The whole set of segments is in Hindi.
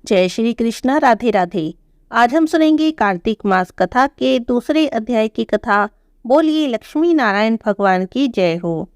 जय श्री कृष्णा। राधे राधे। आज हम सुनेंगे कार्तिक मास कथा के दूसरे अध्याय की कथा। बोलिए लक्ष्मी नारायण भगवान की जय हो।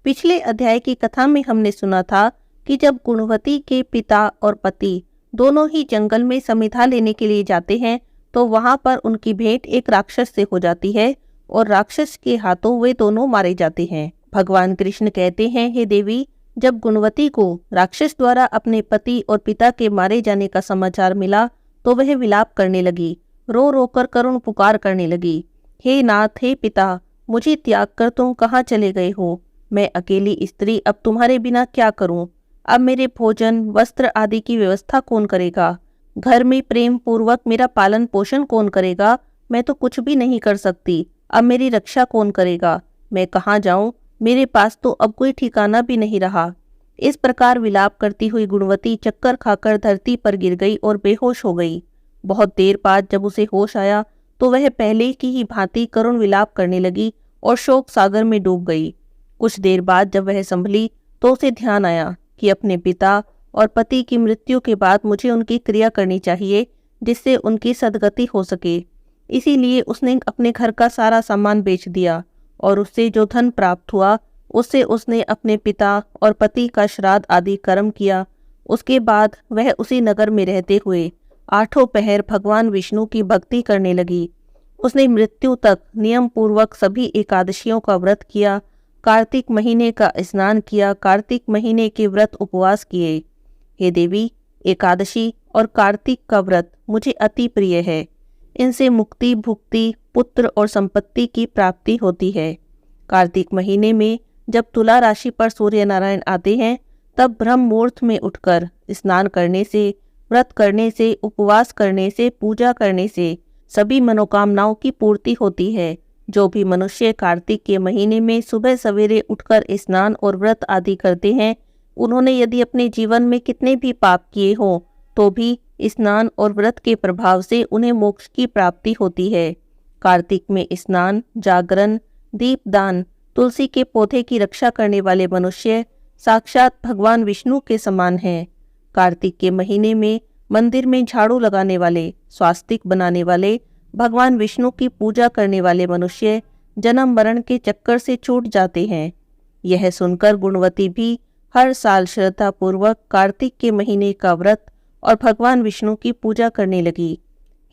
पिछले अध्याय की कथा में हमने सुना था कि जब गुणवती के पिता और पति दोनों ही जंगल में समिधा लेने के लिए जाते हैं तो वहां पर उनकी भेंट एक राक्षस से हो जाती है और राक्षस के हाथों वे दोनों मारे जाते हैं। भगवान कृष्ण कहते हैं, हे देवी, जब गुणवती को राक्षस द्वारा अपने पति और पिता के मारे जाने का समाचार मिला तो वह विलाप करने लगी, रो रो कर करुण पुकार करने लगी। हे नाथ, हे पिता, मुझे त्याग कर तुम कहाँ चले गए हो? मैं अकेली स्त्री अब तुम्हारे बिना क्या करूं? अब मेरे भोजन वस्त्र आदि की व्यवस्था कौन करेगा? घर में प्रेम पूर्वक मेरा पालन पोषण कौन करेगा? मैं तो कुछ भी नहीं कर सकती। अब मेरी रक्षा कौन करेगा? मैं कहाँ जाऊं? मेरे पास तो अब कोई ठिकाना भी नहीं रहा। इस प्रकार विलाप करती हुई गुणवती चक्कर खाकर धरती पर गिर गई और बेहोश हो गई। बहुत देर बाद जब उसे होश आया तो वह पहले की ही भांति करुण विलाप करने लगी और शोक सागर में डूब गई। कुछ देर बाद जब वह संभली तो उसे ध्यान आया कि अपने पिता और पति की मृत्यु के बाद मुझे उनकी क्रिया करनी चाहिए जिससे उनकी सद्गति हो सके। इसीलिए उसने अपने घर का सारा सामान बेच दिया और उससे जो धन प्राप्त हुआ उससे उसने अपने पिता और पति का श्राद्ध आदि कर्म किया। उसके बाद वह उसी नगर में रहते हुए 8 पहर भगवान विष्णु की भक्ति करने लगी। उसने मृत्यु तक नियम पूर्वक सभी एकादशियों का व्रत किया, कार्तिक महीने का स्नान किया, कार्तिक महीने के व्रत उपवास किए। हे देवी, एकादशी और कार्तिक का व्रत मुझे अति प्रिय है। इनसे मुक्ति, भुक्ति, पुत्र और संपत्ति की प्राप्ति होती है। कार्तिक महीने में जब तुला राशि पर सूर्य नारायण आते हैं तब ब्रह्म मुहूर्त में उठकर स्नान करने से, व्रत करने से, उपवास करने से, पूजा करने से सभी मनोकामनाओं की पूर्ति होती है। जो भी मनुष्य कार्तिक के महीने में सुबह सवेरे उठकर स्नान और व्रत आदि करते हैं, उन्होंने यदि अपने जीवन में कितने भी पाप किए हों तो भी स्नान और व्रत के प्रभाव से उन्हें मोक्ष की प्राप्ति होती है। कार्तिक में स्नान, जागरण, दीपदान, तुलसी के पौधे की रक्षा करने वाले मनुष्य साक्षात भगवान विष्णु के समान हैं। कार्तिक के महीने में मंदिर में झाड़ू लगाने वाले, स्वास्तिक बनाने वाले, भगवान विष्णु की पूजा करने वाले मनुष्य जन्म मरण के चक्कर से छूट जाते हैं। यह सुनकर गुणवती भी हर साल श्रद्धा पूर्वक कार्तिक के महीने का व्रत और भगवान विष्णु की पूजा करने लगी।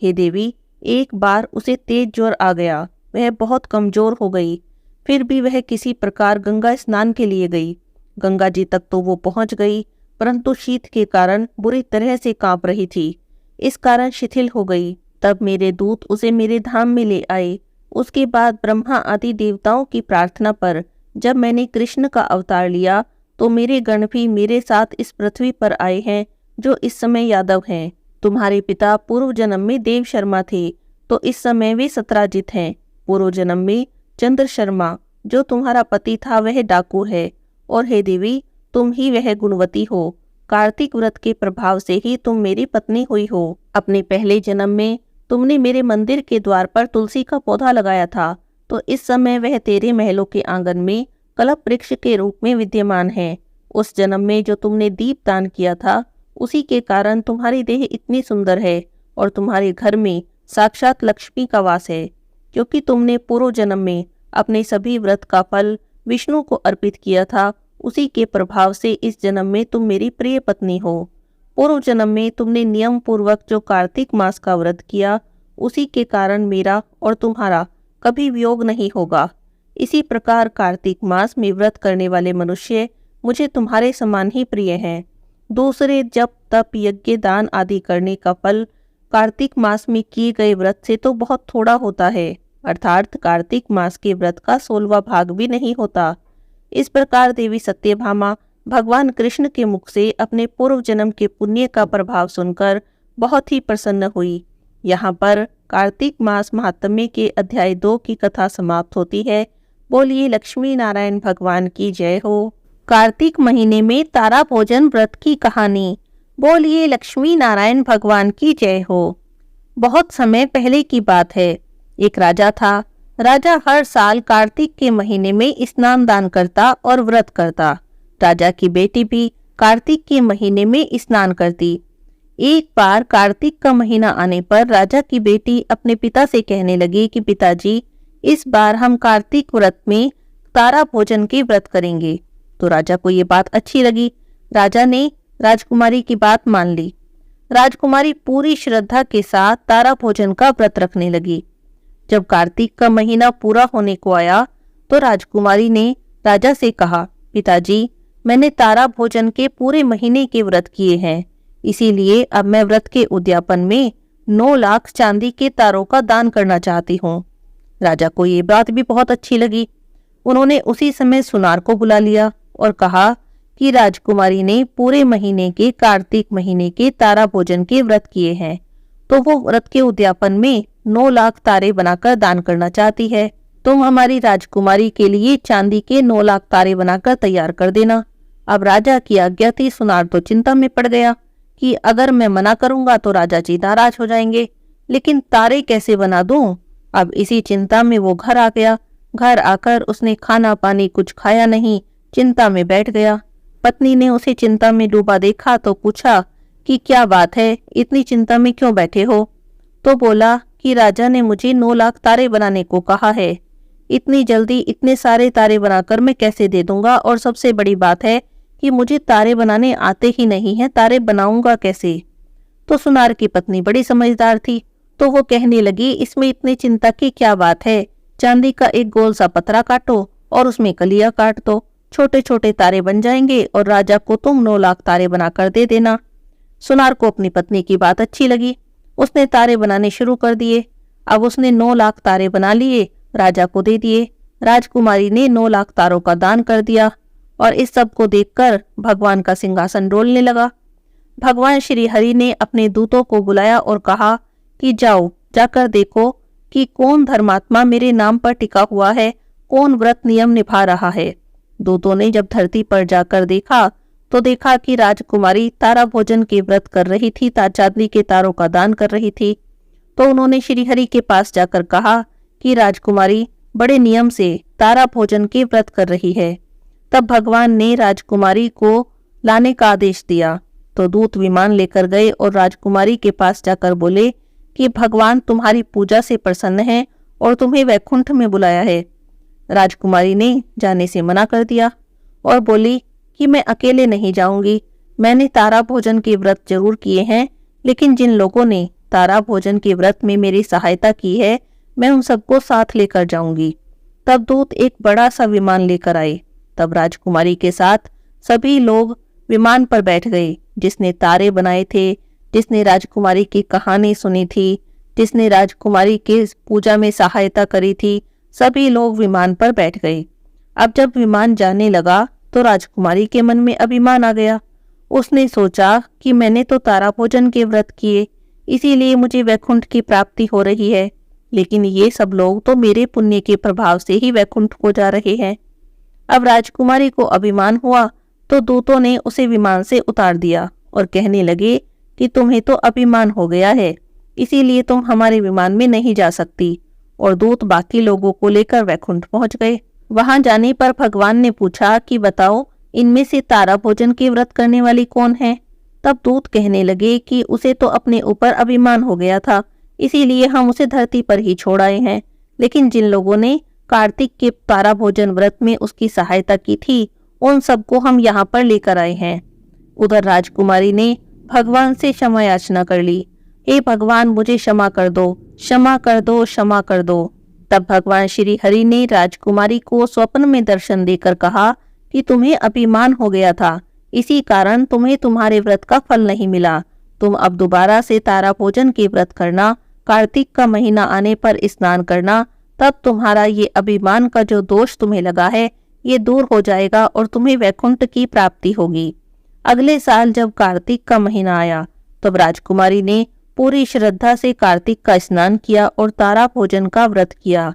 हे देवी, एक बार उसे तेज ज्वर आ गया, वह बहुत कमजोर हो गई। फिर भी वह किसी प्रकार गंगा स्नान के लिए गई। गंगा जी तक तो वो पहुंच गई, परंतु शीत के कारण बुरी तरह से कांप रही थी। इस कारण शिथिल हो गई। तब मेरे दूत उसे मेरे धाम में ले आए। उसके बाद ब्रह्मा आदि देवताओं की प्रार्थना पर जब मैंने कृष्ण का अवतार लिया तो मेरे गण भी मेरे साथ इस पृथ्वी पर आए हैं जो इस समय यादव हैं। तुम्हारे पिता पूर्व जन्म में देव शर्मा थे तो इस समय वे सत्राजित हैं। पूर्व जन्म में चंद्र शर्मा जो तुम्हारा पति था वह डाकू है। और हे देवी, तुम ही वह गुणवती हो। कार्तिक व्रत के प्रभाव से ही तुम मेरी पत्नी हुई हो। अपने पहले जन्म में तुमने मेरे मंदिर के द्वार पर तुलसी का पौधा लगाया था तो इस समय वह तेरे महलों के आंगन में कल्प वृक्ष के रूप में विद्यमान है। उस जन्म में जो तुमने दीप दान किया था उसी के कारण तुम्हारी देह इतनी सुंदर है और तुम्हारे घर में साक्षात लक्ष्मी का वास है। क्योंकि तुमने पूर्व जन्म में अपने सभी व्रत का फल विष्णु को अर्पित किया था, उसी के प्रभाव से इस जन्म में तुम मेरी प्रिय पत्नी हो। पूर्व जन्म में तुमने नियम पूर्वक जो कार्तिक मास का व्रत किया उसी के कारण मेरा और तुम्हारा कभी वियोग नहीं होगा। इसी प्रकार कार्तिक मास में व्रत करने वाले मनुष्य मुझे तुम्हारे समान ही प्रिय हैं। दूसरे जप, तप, यज्ञ, दान आदि करने का फल कार्तिक मास में किए गए व्रत से तो बहुत थोड़ा होता है, अर्थात कार्तिक मास के व्रत का 16वां भाग भी नहीं होता। इस प्रकार देवी सत्यभामा भगवान कृष्ण के मुख से अपने पूर्व जन्म के पुण्य का प्रभाव सुनकर बहुत ही प्रसन्न हुई। यहाँ पर कार्तिक मास महात्म्य के अध्याय 2 की कथा समाप्त होती है। बोलिए लक्ष्मी नारायण भगवान की जय हो। कार्तिक महीने में तारा भोजन व्रत की कहानी। बोलिए लक्ष्मी नारायण भगवान की जय हो। बहुत समय पहले की बात है। एक राजा था। राजा हर साल कार्तिक के महीने में स्नान दान करता और व्रत करता। राजा की बेटी भी कार्तिक के महीने में स्नान करती। एक बार कार्तिक का महीना आने पर राजा की बेटी अपने पिता से कहने लगी कि पिताजी, इस बार हम कार्तिक व्रत में तारा भोजन के व्रत करेंगे। तो राजा को ये बात अच्छी लगी। राजा ने राजकुमारी की बात मान ली। राजकुमारी पूरी श्रद्धा के साथ तारा भोजन का व्रत रखने लगी। जब कार्तिक का महीना पूरा होने को आया तो राजकुमारी ने राजा से कहा, पिताजी, मैंने तारा भोजन के पूरे महीने के व्रत किए हैं, इसीलिए अब मैं व्रत के उद्यापन में 9 लाख चांदी के तारों का दान करना चाहती हूँ। राजा को ये बात भी बहुत अच्छी लगी। उन्होंने उसी समय सुनार को बुला लिया और कहा कि राजकुमारी ने पूरे महीने के कार्तिक महीने के तारा भोजन के व्रत किए हैं, तो वो व्रत के उद्यापन में 9 लाख तारे बनाकर दान करना चाहती है। तुम हमारी राजकुमारी के लिए चांदी के 9 लाख तारे बनाकर तैयार कर देना। अब राजा की आज्ञा थी। सुनार तो चिंता में पड़ गया कि अगर मैं मना करूंगा तो राजा जी नाराज हो जाएंगे, लेकिन तारे कैसे बना दूं? अब इसी चिंता में वो घर आ गया। घर आकर उसने खाना पानी कुछ खाया नहीं, चिंता में बैठ गया। पत्नी ने उसे चिंता में डूबा देखा तो पूछा कि क्या बात है, इतनी चिंता में क्यों बैठे हो? तो बोला कि राजा ने मुझे 9 लाख तारे बनाने को कहा है। इतनी जल्दी इतने सारे तारे बनाकर मैं कैसे दे दूंगा? और सबसे बड़ी बात है कि मुझे तारे बनाने आते ही नहीं है, तारे बनाऊंगा कैसे? तो सुनार की पत्नी बड़ी समझदार थी, तो वो कहने लगी, इसमें इतनी चिंता की क्या बात है? चांदी का एक गोल सा पतरा काटो और उसमें कलियां काट दो, छोटे छोटे तारे बन जाएंगे और राजा को तुम 9 लाख तारे बनाकर दे देना। सुनार को अपनी पत्नी की बात अच्छी लगी। उसने तारे बनाने शुरू कर दिए। अब उसने 9 लाख तारे बना लिए, राजा को दे दिए। राजकुमारी ने 9 लाख तारों का दान कर दिया और इस सब को देखकर भगवान का सिंहासन डोलने लगा। भगवान श्री हरि ने अपने दूतों को बुलाया और कहा कि जाओ, जाकर देखो कि कौन धर्मात्मा मेरे नाम पर टिका हुआ है, कौन व्रत नियम निभा रहा है। दूतों ने जब धरती पर जाकर देखा तो देखा कि राजकुमारी तारा भोजन के व्रत कर रही थी, चांदी के तारों का दान कर रही थी। तो उन्होंने श्रीहरि के पास जाकर कहा कि राजकुमारी बड़े नियम से तारा भोजन के व्रत कर रही है। तब भगवान ने राजकुमारी को लाने का आदेश दिया। तो दूत विमान लेकर गए और राजकुमारी के पास जाकर बोले कि भगवान तुम्हारी पूजा से प्रसन्न है और तुम्हें वैकुंठ में बुलाया है। राजकुमारी ने जाने से मना कर दिया और बोली कि मैं अकेले नहीं जाऊंगी। मैंने तारा भोजन के व्रत जरूर किए हैं, लेकिन जिन लोगों ने तारा भोजन के व्रत में मेरी सहायता की है, मैं उन सबको साथ लेकर जाऊंगी। तब दूत एक बड़ा सा विमान लेकर आए। तब राजकुमारी के साथ सभी लोग विमान पर बैठ गए। जिसने तारे बनाए थे, जिसने राजकुमारी की कहानी सुनी थी, जिसने राजकुमारी के पूजा में सहायता करी थी, सभी लोग विमान पर बैठ गए। अब जब विमान जाने लगा तो राजकुमारी के मन में अभिमान आ गया। उसने सोचा कि मैंने तो तारा भोजन के व्रत किए, इसीलिए मुझे वैकुंठ की प्राप्ति हो रही है, लेकिन ये सब लोग तो मेरे पुण्य के प्रभाव से ही वैकुंठ को जा रहे हैं। अब राजकुमारी को अभिमान हुआ तो दूतों ने उसे विमान से उतार दिया और कहने लगे कि तुम्हें तो अभिमान हो गया है, इसीलिए तुम हमारे विमान में नहीं जा सकती। और दूत बाकी लोगों को लेकर वैकुंठ पहुंच गए। वहां जाने पर भगवान ने पूछा कि बताओ, इनमें से तारा भोजन के व्रत करने वाली कौन है? तब दूत कहने लगे कि उसे तो अपने ऊपर अभिमान हो गया था, इसीलिए हम उसे धरती पर ही छोड़ आए हैं, लेकिन जिन लोगों ने कार्तिक के तारा भोजन व्रत में उसकी सहायता की थी, उन सबको हम यहाँ पर लेकर आए हैं। उधर राजकुमारी ने भगवान से क्षमा याचना कर ली। हे भगवान, मुझे क्षमा कर दो, क्षमा कर दो, क्षमा कर दो। तब भगवान श्री हरि ने राजकुमारी को स्वप्न में दर्शन देकर कहा कि तुम्हें अभिमान हो गया था, इसी कारण तुम्हें तुम्हारे व्रत का फल नहीं मिला। तुम अब दोबारा से तारा भोजन के व्रत करना, कार्तिक का महीना आने पर स्नान करना, तब तुम्हारा ये अभिमान का जो दोष तुम्हें लगा है, ये दूर हो जाएगा और तुम्हें वैकुंठ की प्राप्ति होगी। अगले साल जब कार्तिक का महीना आया, तब राजकुमारी ने पूरी श्रद्धा से कार्तिक का स्नान किया और तारा भोजन का व्रत किया।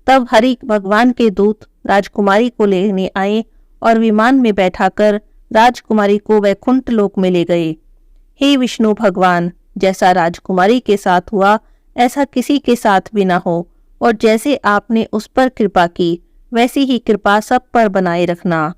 तब हरि भगवान के दूत राजकुमारी को लेने आए और विमान में बैठाकर राजकुमारी को वैकुंठ लोक में ले गए। हे विष्णु भगवान, जैसा राजकुमारी के साथ हुआ ऐसा किसी के साथ भी न हो, और जैसे आपने उस पर कृपा की वैसी ही कृपा सब पर बनाए रखना।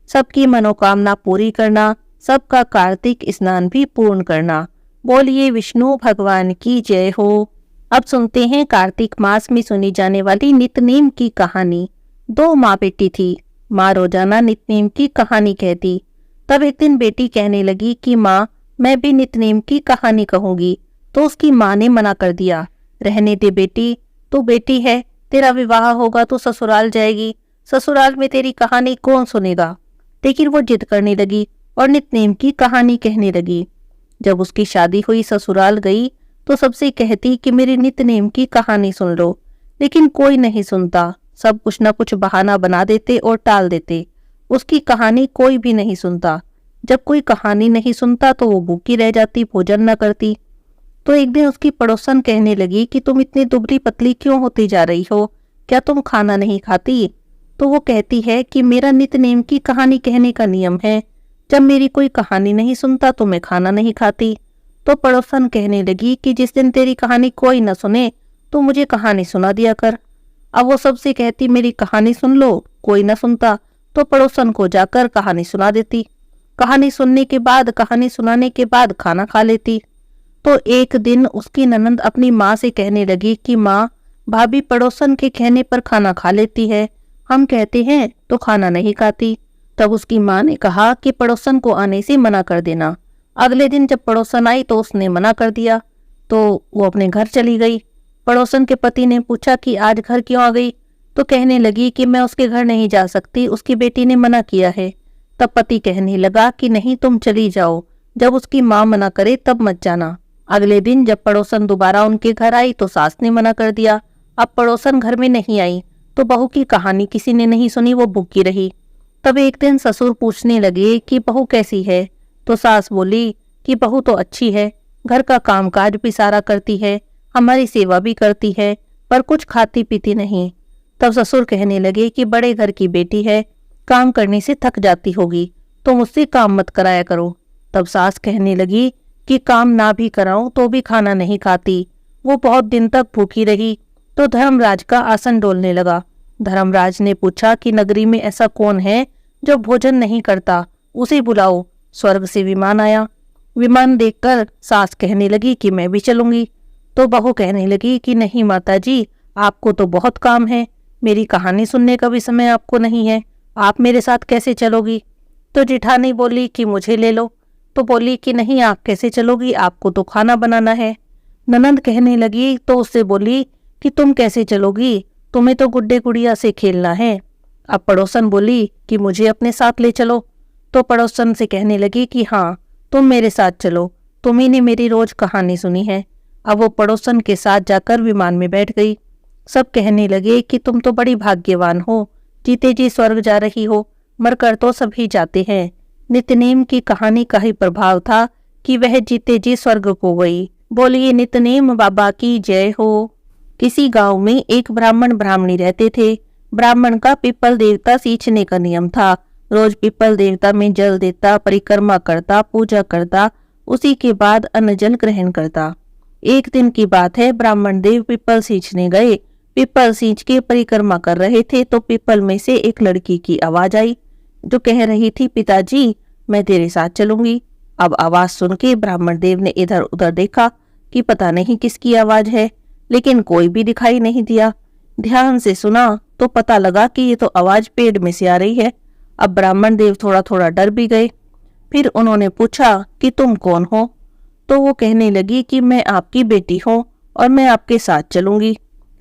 सबकी मनोकामना पूरी करना, सबका कार्तिक स्नान भी पूर्ण करना। बोलिए विष्णु भगवान की जय हो। अब सुनते हैं कार्तिक मास में सुनी जाने वाली नित्यनेम की कहानी। दो माँ बेटी थी। माँ रोजाना नित्यनेम की कहानी कहती। तब एक दिन बेटी कहने लगी कि माँ, मैं भी नित्यनेम की कहानी कहूंगी। तो उसकी माँ ने मना कर दिया, रहने दे बेटी, तू बेटी है, तेरा विवाह होगा तो ससुराल जाएगी, ससुराल में तेरी कहानी कौन सुनेगा। लेकिन वो जिद करने लगी और नित्यनेम की कहानी कहने लगी। जब उसकी शादी हुई, ससुराल गई तो सबसे कहती कि मेरी नित्यनेम की कहानी सुन लो, लेकिन कोई नहीं सुनता। सब कुछ न कुछ बहाना बना देते और टाल देते। उसकी कहानी कोई भी नहीं सुनता। जब कोई कहानी नहीं सुनता तो वो भूखी रह जाती, भोजन न करती। तो एक दिन उसकी पड़ोसन कहने लगी कि तुम इतनी दुबली पतली क्यों होती जा रही हो, क्या तुम खाना नहीं खाती। तो वो कहती है कि मेरा नित्यनेम की कहानी कहने का नियम है, जब मेरी कोई कहानी नहीं सुनता तो मैं खाना नहीं खाती। तो पड़ोसन कहने लगी कि जिस दिन तेरी कहानी कोई न सुने तो मुझे कहानी सुना दिया कर। अब वो सबसे कहती मेरी कहानी सुन लो, कोई न सुनता तो पड़ोसन को जाकर कहानी सुना देती। कहानी सुनने के बाद, कहानी सुनाने के बाद खाना खा लेती। तो एक दिन उसकी ननंद अपनी माँ से कहने लगी कि माँ, भाभी पड़ोसन के कहने पर खाना खा लेती है, हम कहते हैं तो खाना नहीं खाती। तब उसकी माँ ने कहा कि पड़ोसन को आने से मना कर देना। अगले दिन जब पड़ोसन आई तो उसने मना कर दिया, तो वो अपने घर चली गई। पड़ोसन के पति ने पूछा कि आज घर क्यों आ गई। तो कहने लगी कि मैं उसके घर नहीं जा सकती, उसकी बेटी ने मना किया है। तब पति कहने लगा कि नहीं, तुम चली जाओ, जब उसकी माँ मना करे तब मत जाना। अगले दिन जब पड़ोसन दोबारा उनके घर आई तो सास ने मना कर दिया। अब पड़ोसन घर में नहीं आई तो बहू की कहानी किसी ने नहीं सुनी, वो भूखी रही। तब एक दिन ससुर पूछने लगे कि बहू कैसी है। तो सास बोली कि बहू तो अच्छी है, घर का कामकाज भी सारा करती है, हमारी सेवा भी करती है, पर कुछ खाती पीती नहीं। तब ससुर कहने लगे कि बड़े घर की बेटी है, काम करने से थक जाती होगी, तो मुझसे काम मत कराया करो। तब सास कहने लगी कि काम ना भी कराऊं तो भी खाना नहीं खाती। वो बहुत दिन तक भूखी रही तो धर्मराज का आसन डोलने लगा। धर्मराज ने पूछा कि नगरी में ऐसा कौन है जो भोजन नहीं करता, उसे बुलाओ। स्वर्ग से विमान आया। विमान देखकर सास कहने लगी कि मैं भी चलूंगी। तो बहू कहने लगी कि नहीं माता जी, आपको तो बहुत काम है, मेरी कहानी सुनने का भी समय आपको नहीं है, आप मेरे साथ कैसे चलोगी। तो जिठानी बोली कि मुझे ले लो। तो बोली कि नहीं, आप कैसे चलोगी, आपको तो खाना बनाना है। ननंद कहने लगी तो उससे बोली कि तुम कैसे चलोगी, तुम्हें तो गुड्डे गुड़िया से खेलना है। अब पड़ोसन बोली कि मुझे अपने साथ ले चलो। तो पड़ोसन से कहने लगी कि हाँ, तुम मेरे साथ चलो, तुम्ही ने मेरी रोज कहानी सुनी है। अब वो पड़ोसन के साथ जाकर विमान में बैठ गई। सब कहने लगे कि तुम तो बड़ी भाग्यवान हो, जीते जी स्वर्ग जा रही हो, मरकर तो सभी जाते हैं। नित्यनेम की कहानी का ही प्रभाव था कि वह जीते जी स्वर्ग को गई। बोलिए नित्यनेम बाबा की जय हो। किसी गांव में एक ब्राह्मण ब्राह्मणी रहते थे। ब्राह्मण का पीपल देवता सींचने का नियम था। रोज पीपल देवता में जल देता, परिक्रमा करता, पूजा करता, उसी के बाद अन्न जल ग्रहण करता। एक दिन की बात है, ब्राह्मण देव पीपल सींचने गए। पीपल सींच के परिक्रमा कर रहे थे तो पीपल में से एक लड़की की आवाज आई जो कह रही थी, पिताजी मैं तेरे साथ चलूंगी। अब आवाज सुन के ब्राह्मण देव ने इधर उधर देखा कि पता नहीं किसकी आवाज है, लेकिन कोई भी दिखाई नहीं दिया। ध्यान से सुना तो पता लगा कि ये तो आवाज पेड़ में से आ रही है। अब ब्राह्मण देव थोड़ा थोड़ा डर भी गए। फिर उन्होंने पूछा कि तुम कौन हो। तो वो कहने लगी कि मैं आपकी बेटी हूँ और मैं आपके साथ चलूंगी।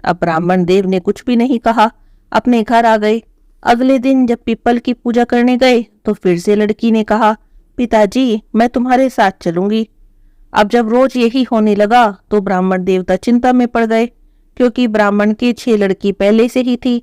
अब ब्राह्मण देव ने कुछ भी नहीं कहा, अपने घर आ गए। अगले दिन जब पीपल की पूजा करने गए तो फिर से लड़की ने कहा, पिताजी मैं तुम्हारे साथ चलूंगी। अब जब रोज यही होने लगा तो ब्राह्मण देवता चिंता में पड़ गए, क्योंकि ब्राह्मण की 6 लड़की पहले से ही थी।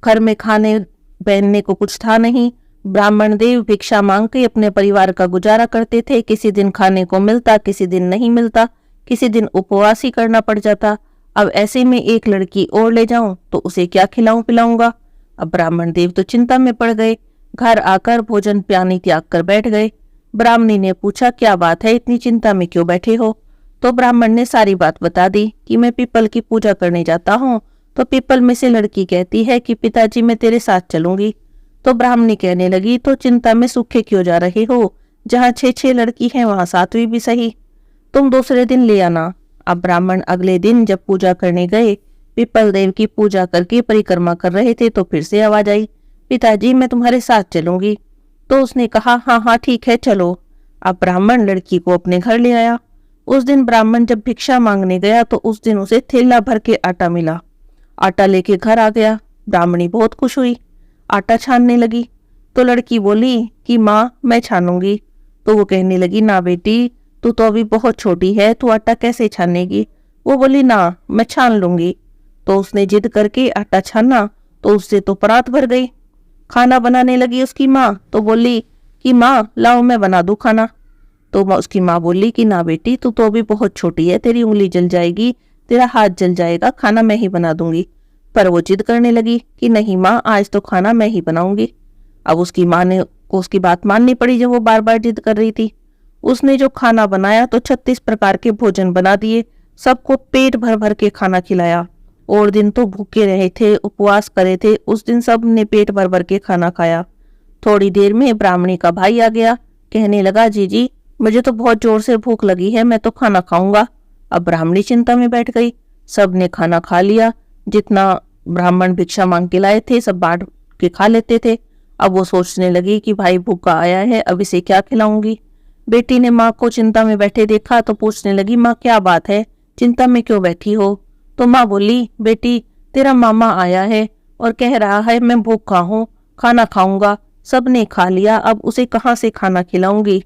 घर में खाने पहनने को कुछ था नहीं। ब्राह्मण देव भिक्षा मांग के अपने परिवार का गुजारा करते थे। किसी दिन खाने को मिलता, किसी दिन नहीं मिलता, किसी दिन उपवास ही करना पड़ जाता। अब ऐसे में एक लड़की और ले जाऊं तो उसे क्या खिलाऊं पिलाऊंगा। अब ब्राह्मण देव तो चिंता में पड़ गए। घर आकर भोजन पानी त्याग कर बैठ गए। ब्राह्मणी ने पूछा, क्या बात है, इतनी चिंता में क्यों बैठे हो। तो ब्राह्मण ने सारी बात बता दी कि मैं पीपल की पूजा करने जाता हूँ तो पीपल में से लड़की कहती है कि पिताजी मैं तेरे साथ चलूंगी। तो ब्राह्मणी कहने लगी, तो चिंता में सूखे क्यों जा रहे हो, जहाँ 6 लड़की हैं वहां 7वीं भी सही। तुम दूसरे दिन ले आना। अब ब्राह्मण अगले दिन जब पूजा करने गए, पीपल देव की पूजा करके परिक्रमा कर रहे थे, तो फिर से आवाज आई, पिताजी मैं तुम्हारे साथ चलूंगी। तो उसने कहा, हाँ हाँ ठीक है चलो। अब ब्राह्मण लड़की को अपने घर ले आया। उस दिन ब्राह्मण जब भिक्षा मांगने गया तो उस दिन उसे थैला भर के आटा मिला। आटा लेके घर आ गया। ब्राह्मणी बहुत खुश हुई, आटा छानने लगी। तो लड़की बोली कि माँ मैं छानूंगी। तो वो कहने लगी, ना बेटी तू तो अभी बहुत छोटी है, तू आटा कैसे छानेगी। वो बोली, ना मैं छान लूंगी। तो उसने जिद करके आटा छाना, तो उससे तो परात भर गई। खाना बनाने लगी उसकी माँ, तो बोली कि माँ लाओ मैं बना दूं खाना। तो उसकी माँ बोली कि ना बेटी तू तो अभी बहुत छोटी है, तेरी उंगली जल जाएगी, तेरा हाथ जल जाएगा, खाना मैं ही बना दूंगी। पर वो जिद करने लगी कि नहीं माँ आज तो खाना मैं ही बनाऊंगी। अब उसकी माँ ने को उसकी बात माननी पड़ी जब वो बार बार जिद कर रही थी। उसने जो खाना बनाया तो 36 प्रकार के भोजन बना दिए, सबको पेट भर भर के खाना खिलाया। और दिन तो भूखे रहे थे, उपवास करे थे, उस दिन सब ने पेट भर भर के खाना खाया। थोड़ी देर में ब्राह्मणी का भाई आ गया, कहने लगा, जीजी मुझे तो बहुत जोर से भूख लगी है, मैं तो खाना खाऊंगा। अब ब्राह्मणी चिंता में बैठ गई। सब ने खाना खा लिया, जितना ब्राह्मण भिक्षा मांग के लाए थे सब बांट के खा लेते थे। अब वो सोचने लगी कि भाई भूखा आया है, अब इसे क्या खिलाऊंगी। बेटी ने माँ को चिंता में बैठे देखा तो पूछने लगी, माँ क्या बात है, चिंता में क्यों बैठी हो। तो माँ बोली, बेटी तेरा मामा आया है और कह रहा है मैं भूखा हूँ, खाना खाऊंगा। सबने खा लिया, अब उसे कहाँ से खाना खिलाऊंगी।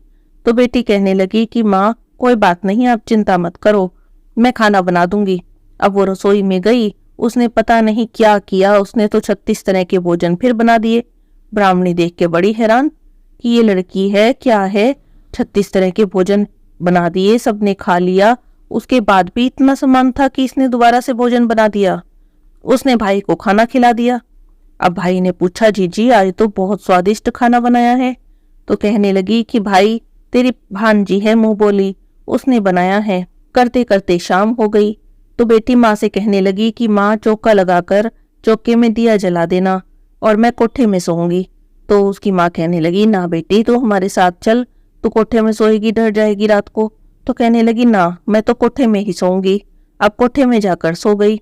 तो बेटी कहने लगी कि माँ कोई बात नहीं, आप चिंता मत करो, मैं खाना बना दूंगी। अब वो रसोई में गई, उसने पता नहीं क्या किया, उसने तो 36 तरह के भोजन फिर बना दिए। ब्राह्मणी देख के बड़ी हैरान कि ये लड़की है क्या है, 36 तरह के भोजन बना दिए, सबने खा लिया, उसके बाद भी इतना सामान था कि इसने दोबारा से भोजन बना दिया। उसने भाई को खाना खिला दिया। अब भाई ने पूछा, जीजी आज तो बहुत स्वादिष्ट खाना बनाया है। तो कहने लगी कि भाई तेरी भांजी है मुंह बोली, उसने बनाया है। करते करते शाम हो गई। तो बेटी माँ से कहने लगी कि माँ चौका लगाकर चौके में दिया जला देना और मैं कोठे में सोऊंगी। तो उसकी माँ कहने लगी, ना बेटी तू हमारे साथ चल, तू कोठे में सोएगी, डर जाएगी रात को। तो कहने लगी, ना मैं तो कोठे में ही सोऊंगी। अब कोठे में जाकर सो गई।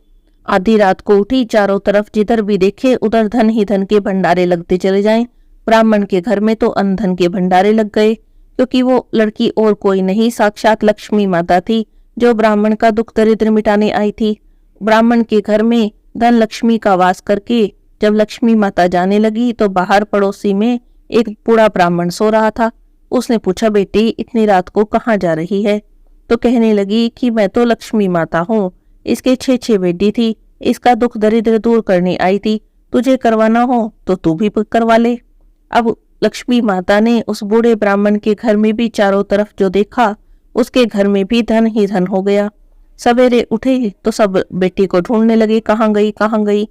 आधी रात को उठी, चारों तरफ जिधर भी देखे उधर धन ही धन के भंडारे लगते चले जाएं। ब्राह्मण के घर में तो अन्न धन के भंडारे लग गए, क्योंकि वो लड़की और कोई नहीं साक्षात लक्ष्मी माता थी, जो ब्राह्मण का दुख दरिद्र मिटाने आई थी। ब्राह्मण के घर में धन लक्ष्मी का वास करके जब लक्ष्मी माता जाने लगी तो बाहर पड़ोसी में एक बूढ़ा ब्राह्मण सो रहा था। उसने पूछा, बेटी इतनी रात को कहाँ जा रही है। तो कहने लगी कि मैं तो लक्ष्मी माता हूँ, इसके 6 बेटी थी, इसका दुख दरिद्र दूर करने आई थी, तुझे करवाना हो तो तू भी करवा ले। अब लक्ष्मी माता ने उस बूढ़े ब्राह्मण के घर में भी चारों तरफ जो देखा, उसके घर में भी धन ही धन हो गया। सवेरे उठे तो सब बेटी को ढूंढने लगे, कहाँ गई कहाँ गई।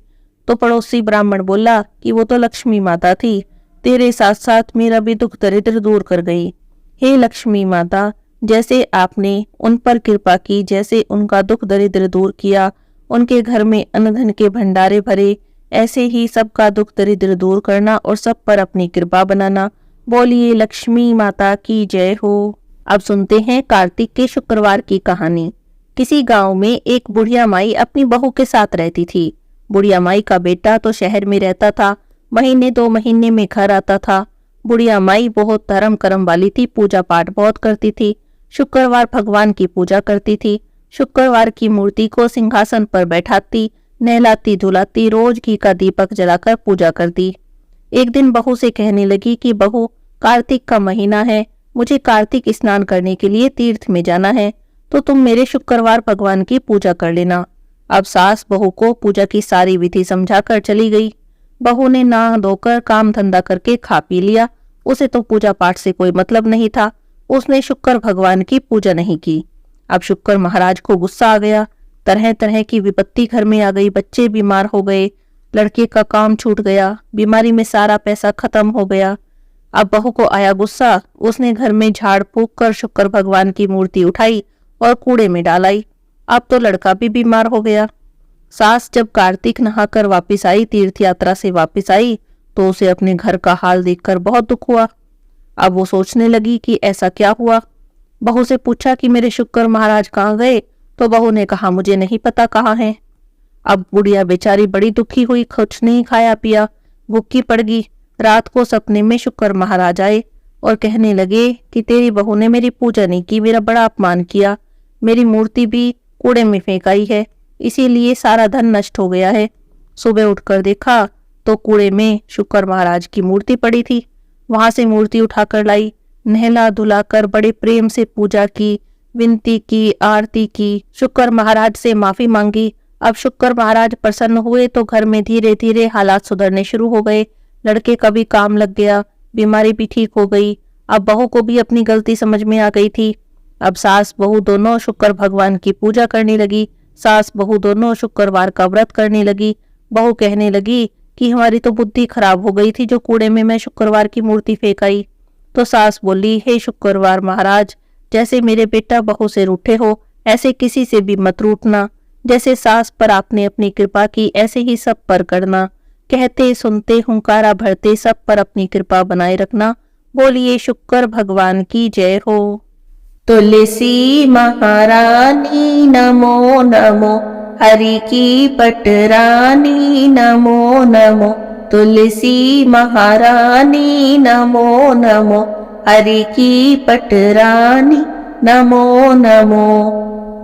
तो पड़ोसी ब्राह्मण बोला कि वो तो लक्ष्मी माता थी, तेरे साथ साथ मेरा भी दुख दरिद्र दूर कर गई। हे लक्ष्मी माता, जैसे आपने उन पर कृपा की, जैसे उनका दुख दरिद्र दूर किया, उनके घर में अन्न धन के भंडारे भरे, ऐसे ही सबका दुख दरिद्र दूर करना और सब पर अपनी कृपा बनाना। बोलिए लक्ष्मी माता की जय हो। अब सुनते हैं कार्तिक के शुक्रवार की कहानी। किसी गांव में एक बुढ़िया माई अपनी बहू के साथ रहती थी। बुढ़िया माई का बेटा तो शहर में रहता था, महीने 2 महीने में घर आता था। बुढ़िया माई बहुत धर्म कर्म वाली थी, पूजा पाठ बहुत करती थी। शुक्रवार भगवान की पूजा करती थी। शुक्रवार की मूर्ति को सिंहासन पर बैठाती, नहलाती धुलाती, रोज घी का दीपक जलाकर पूजा करती। एक दिन बहू से कहने लगी कि बहू कार्तिक का महीना है, मुझे कार्तिक स्नान करने के लिए तीर्थ में जाना है, तो तुम मेरे शुक्रवार भगवान की पूजा कर लेना। अब सास बहू को पूजा की सारी विधि समझाकर चली गई। बहू ने नहा धोकर काम धंधा करके खा पी लिया। उसे तो पूजा पाठ से कोई मतलब नहीं था, उसने शुक्र भगवान की पूजा नहीं की। अब शुक्र महाराज को गुस्सा आ गया, तरह तरह की विपत्ति घर में आ गई, बच्चे बीमार हो गए, लड़के का काम छूट गया, बीमारी में सारा पैसा खत्म हो गया। अब बहू को आया गुस्सा, उसने घर में झाड़ फूंक कर शुक्र भगवान की मूर्ति उठाई और कूड़े में डालाई। अब तो लड़का भी बीमार हो गया। सास जब कार्तिक नहाकर वापस आई, तीर्थ यात्रा से वापस आई, तो उसे अपने घर का हाल देखकर बहुत दुख हुआ। अब वो सोचने लगी कि ऐसा क्या हुआ, बहू से पूछा कि मेरे शुक्र महाराज कहाँ गए, तो बहू ने कहा मुझे नहीं पता कहाँ हैं। अब बुढ़िया बेचारी बड़ी दुखी हुई, कुछ नहीं खाया पिया, भूखी पड़ गई। रात को सपने में शुक्र महाराज आए और कहने लगे कि तेरी बहू ने मेरी पूजा नहीं की, मेरा बड़ा अपमान किया, मेरी मूर्ति भी कूड़े में फेंकाई है, इसीलिए सारा धन नष्ट हो गया है। सुबह उठकर देखा तो कूड़े में शुक्र महाराज की मूर्ति पड़ी थी। वहां से मूर्ति उठाकर लाई, नहला धुलाकर बड़े प्रेम से पूजा की, विनती की, आरती की, शुक्र महाराज से माफी मांगी। अब शुक्र महाराज प्रसन्न हुए तो घर में धीरे धीरे हालात सुधरने शुरू हो गए। लड़के का भी काम लग गया, बीमारी भी ठीक हो गई। अब बहू को भी अपनी गलती समझ में आ गई थी। अब सास बहू दोनों शुक्र भगवान की पूजा करने लगी। सास बहू दोनों शुक्रवार का व्रत करने लगी। बहू कहने लगी कि हमारी तो बुद्धि खराब हो गई थी जो कूड़े में मैं शुक्रवार की मूर्ति फेंक आई। तो सास बोली, हे शुक्रवार महाराज, जैसे मेरे बेटा बहू से रूठे हो ऐसे किसी से भी मत रूठना। जैसे सास पर आपने अपनी कृपा की ऐसे ही सब पर करना। कहते सुनते हुंकारा भरते सब पर अपनी कृपा बनाए रखना। बोलिए शुक्र भगवान की जय हो। तुलसी महारानी नमो नमो, हरि की पटरानी नमो नमो। तुलसी महारानी नमो नमो, हरि की पटरानी नमो नमो।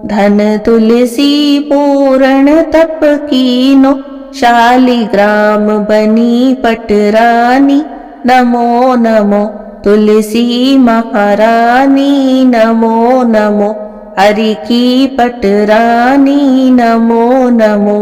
धन तुलसी पूर्ण तप कीनो, शालिग्राम बनी पटरानी नमो नमो। तुलसी महारानी नमो नमो, हरि की पटरानी नमो नमो।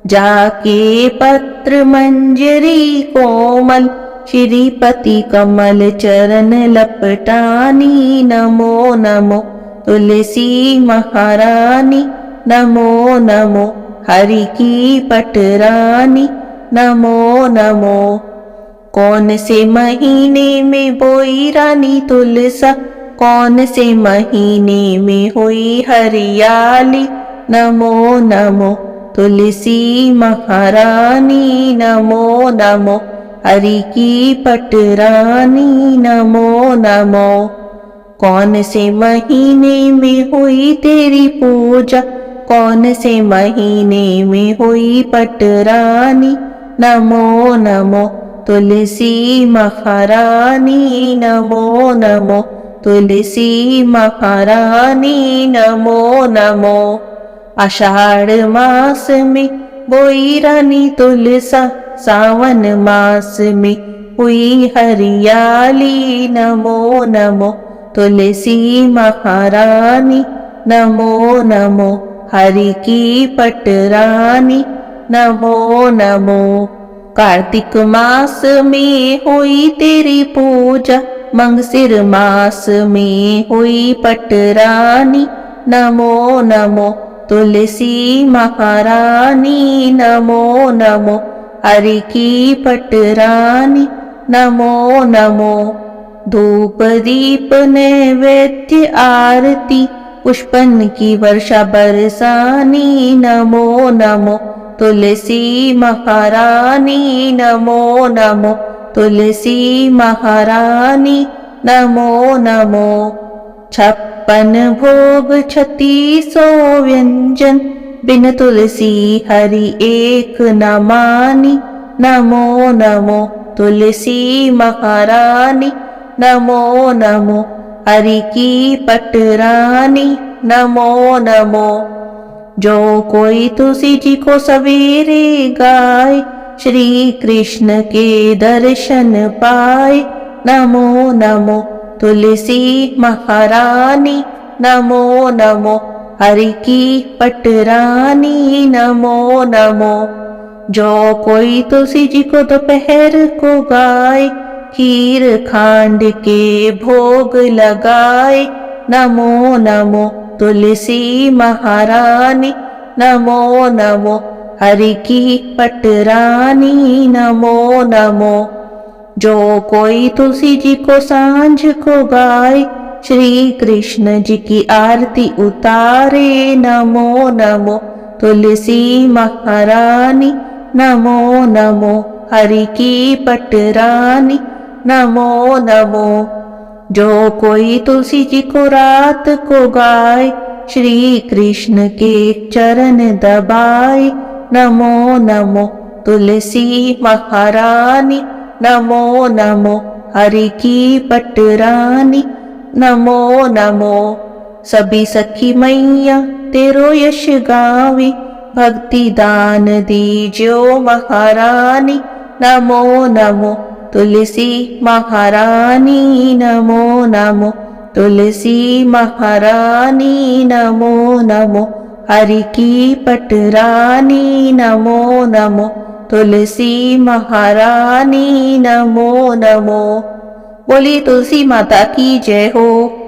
जाके पत्र मंजरी कोमल, श्रीपति कमल चरण लपटानी नमो नमो। तुलसी महारानी नमो नमो, हरि की पटरानी नमो नमो। कौन से महीने में बोई रानी तुलसा, कौन से महीने में हुई हरियाली नमो नमो। तुलसी महारानी नमो नमो, हरि की पटरानी नमो नमो। कौन से महीने में हुई तेरी पूजा, कौन से महीने में हुई पटरानी नमो नमो। तुलसी महारानी नमो नमो। तुलसी महारानी नमो नमो। आषाढ़ मास में बोई रानी तुलसा, सावन मास में हुई हरियाली नमो नमो। तुलसी महारानी नमो नमो, हरि की पटरानी नमो नमो। कार्तिक मास में हुई तेरी पूजा, मंगसिर मास में हुई पटरानी नमो नमो। तुलसी महारानी नमो नमो, हरि की पटरानी नमो नमो। धूप दीप नैवेद्य आरती, पुष्पन की वर्षा बरसानी नमो नमो। तुलसी महारानी नमो नमो। तुलसी महारानी नमो नमो। 56 भोग 3600 व्यंजन, बिन तुलसी हरि एक न मानी नमो नमो। तुलसी महारानी नमो नमो, हरि की पटरानी नमो नमो। जो कोई तुलसी जी को सवेरे गाए, श्री कृष्ण के दर्शन पाए नमो नमो। तुलसी महारानी नमो नमो, हरि की पटरानी नमो नमो। जो कोई तुलसी जी को दोपहर को गाए, खीर खांड के भोग लगाए नमो नमो। तुलसी महारानी नमो नमो, हरि की पटरानी नमो नमो। जो कोई तुलसी जी को सांझ को गाए, श्री कृष्ण जी की आरती उतारे नमो नमो। तुलसी महारानी नमो नमो, हरि की पटरानी नमो नमो। जो कोई तुलसी जी को रात को गाए, श्री कृष्ण के चरण दबाए। नमो नमो तुलसी महारानी, नमो नमो हरि की पटरानी। नमो नमो सभी सखी मैया तेरो यश गावे, भक्ति दान दीजो महारानी। नमो नमो तुलसी महारानी, नमो नमो तुलसी महारानी। नमो नमो हरि की पटरानी, नमो नमो तुलसी महारानी। नमो नमो। बोली तुलसी माता की जय हो।